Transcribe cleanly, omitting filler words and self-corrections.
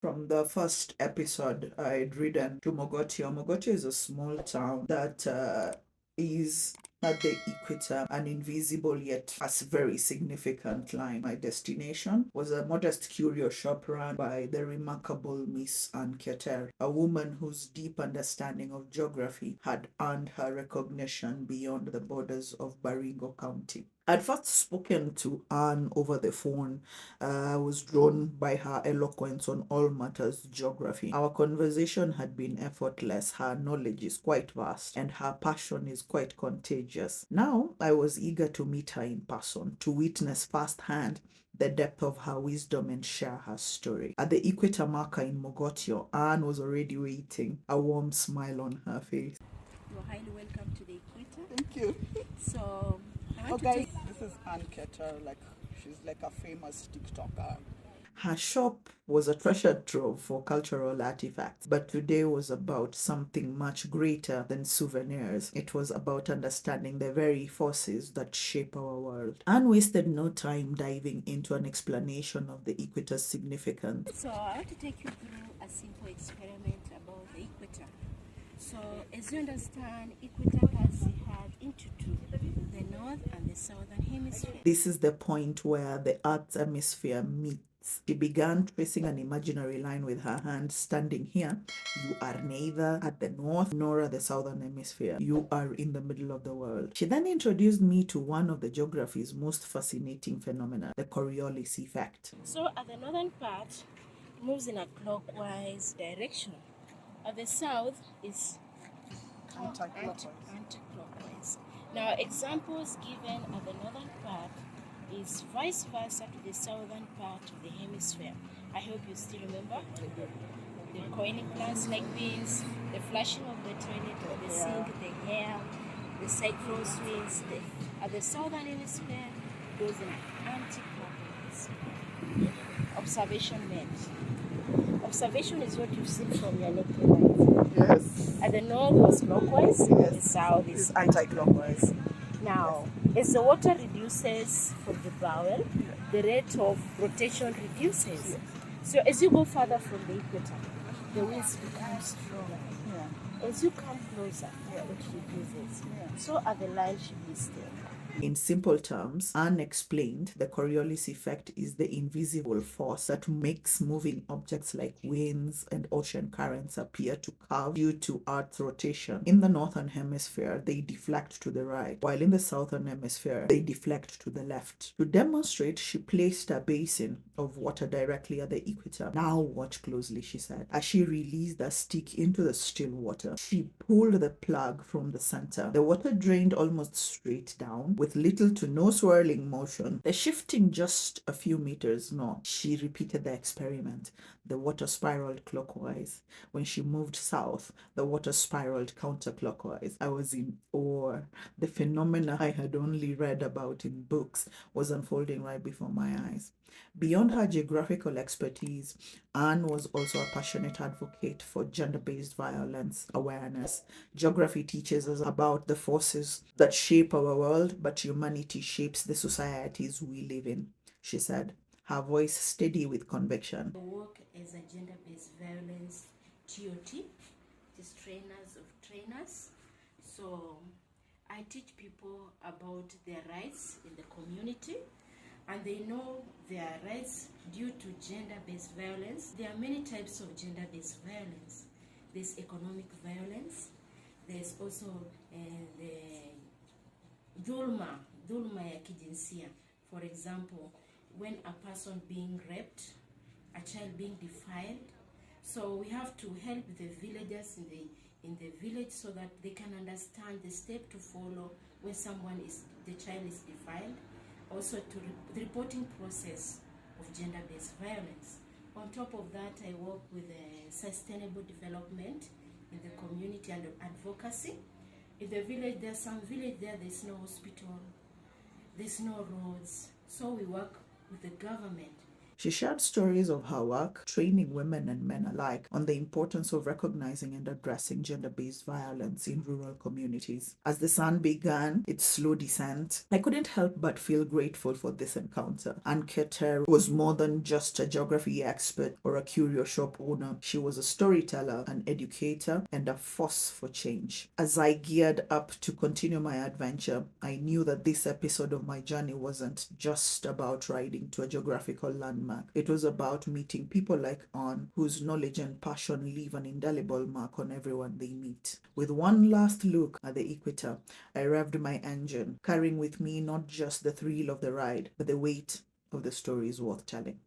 From the first episode I'd written to Mogotio. Mogotio is a small town that is at the equator, an invisible yet as very significant line. My destination was a modest curio shop run by the remarkable Miss Anne Keter, a woman whose deep understanding of geography had earned her recognition beyond the borders of Baringo County. I'd first spoken to Anne over the phone. I was drawn by her eloquence on all matters geography. Our conversation had been effortless. Her knowledge is quite vast, and her passion is quite contagious. Now I was eager to meet her in person, to witness firsthand the depth of her wisdom and share her story. At the equator marker in Mogotio, Anne was already waiting, a warm smile on her face. You're highly welcome to the Equator. Thank you. So, I want to guys, this is Anne Keter. She's like a famous TikToker. Her shop was a treasure trove for cultural artifacts, but today was about something much greater than souvenirs. It was about understanding the very forces that shape our world. Anne wasted no time diving into an explanation of the equator's significance. So, I want to take you through a simple experiment about the Equator. So, as you understand, Equator has had into two, the north and the southern hemisphere. This is the point where the Earth's hemisphere meets. She began tracing an imaginary line with her hand, standing here. You are neither at the north nor at the southern hemisphere. You are in the middle of the world. She then introduced me to one of the geography's most fascinating phenomena, the Coriolis effect. So, at the northern part, it moves in a clockwise direction. At the south is anti-clockwise. Now, examples given at the northern part is vice versa to the southern part of the hemisphere. I hope you still remember the coining plants like these, the flushing of the toilet or the sink, the hair, the cyclone swings. At the southern hemisphere goes in anti-clockwise. Observation made. Observation is what you've seen from your naked eye. Yes. At the north was clockwise, Yes. the south is Anti-clockwise. now, as the water reduces from the bowel, the rate of rotation reduces. So as you go further from the equator, the winds become stronger. As you come closer, it reduces. So at the line should be still. In simple terms, Anne explained the Coriolis effect is the invisible force that makes moving objects like winds and ocean currents appear to curve due to Earth's rotation. In the northern hemisphere, they deflect to the right, while in the southern hemisphere, they deflect to the left. To demonstrate, she placed a basin of water directly at the equator. Now watch closely, she said. As she released a stick into the still water, she pulled the plug from the center. The water drained almost straight down, with little to no swirling motion. The shifting just a few meters north. She repeated the experiment. The water spiraled clockwise. When she moved south, the water spiraled counterclockwise. I was in awe. The phenomena I had only read about in books was unfolding right before my eyes. Beyond her geographical expertise, Anne was also a passionate advocate for gender-based violence awareness. Geography teaches us about the forces that shape our world, but humanity shapes the societies we live in, she said, her voice steady with conviction. The work as a gender-based violence TOT, it is trainers of trainers. So I teach people about their rights in the community, and they know their rights due to gender-based violence. There are many types of gender-based violence. There's economic violence. There's also the dhulma ya kijinsia. For example, when a person being raped, a child being defiled. So we have to help the villagers in the village so that they can understand the step to follow when the child is defiled. Also to the reporting process of gender-based violence. On top of that, I work with sustainable development in the community and advocacy. In the village, there's some village there's no hospital, there's no roads. So we work with the government. She shared stories of her work, training women and men alike on the importance of recognizing and addressing gender-based violence in rural communities. As the sun began its slow descent, I couldn't help but feel grateful for this encounter. And Keter was more than just a geography expert or a curio shop owner. She was a storyteller, an educator, and a force for change. As I geared up to continue my adventure, I knew that this episode of my journey wasn't just about riding to a geographical landmark. It was about meeting people like Anne, whose knowledge and passion leave an indelible mark on everyone they meet. With one last look at the Equator, I revved my engine, carrying with me not just the thrill of the ride, but the weight of the stories worth telling.